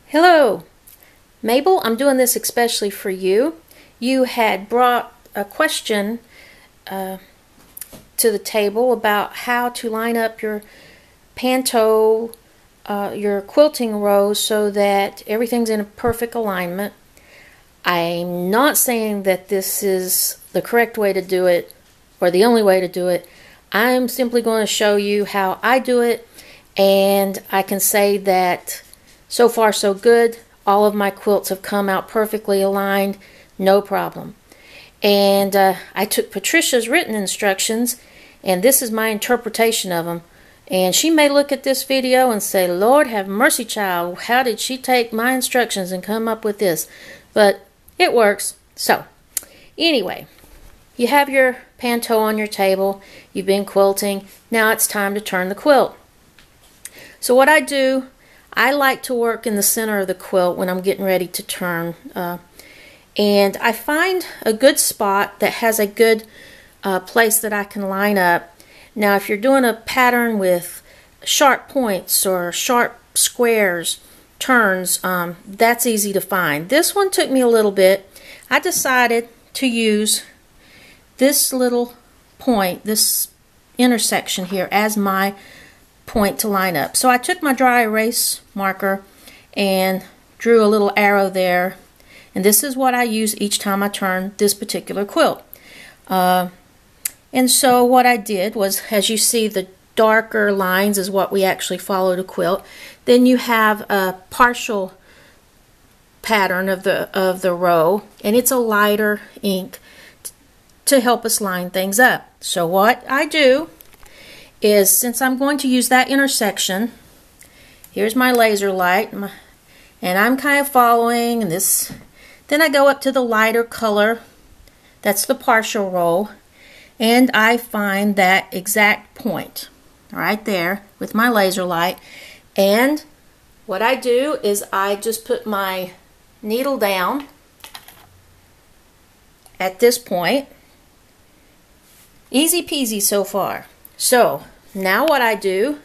Hello, Mabel. I'm doing this especially for you. You had brought a question to the table about how to line up your your quilting rows so that everything's in a perfect alignment. I'm not saying that this is the correct way to do it or the only way to do it. I'm simply going to show you how I do it, and I can say that so far so good. All of my quilts have come out perfectly aligned, no problem. And I took Patricia's written instructions, and this is my interpretation of them. And she may look at this video and say, Lord have mercy, child, how did she take my instructions and come up with this? But it works. So anyway, you have your panto on your table, you've been quilting, now it's time to turn the quilt. So what I do, I like to work in the center of the quilt when I'm getting ready to turn, and I find a good spot that has a good place that I can line up. Now if you're doing a pattern with sharp points or sharp squares, turns, that's easy to find. This one took me a little bit. I decided to use this little point, this intersection here, as my point to line up. So I took my dry erase marker and drew a little arrow there, and this is what I use each time I turn this particular quilt. And so what I did was, as you see, the darker lines is what we actually follow to quilt. Then you have a partial pattern of the row, and it's a lighter ink to help us line things up. So what I do is, since I'm going to use that intersection, here's my laser light, and I'm kind of following this. Then I go up to the lighter color, that's the partial row, and I find that exact point right there with my laser light. And what I do is I just put my needle down at this point. Easy peasy so far. So now what I do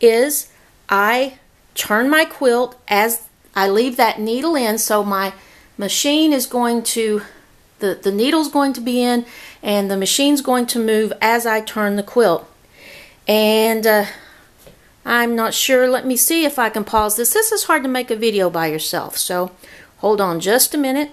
is I turn my quilt as I leave that needle in, so my machine is going to, the needle's going to be in, and the machine's going to move as I turn the quilt. And I'm not sure, let me see if I can pause this. This is hard to make a video by yourself, so hold on just a minute.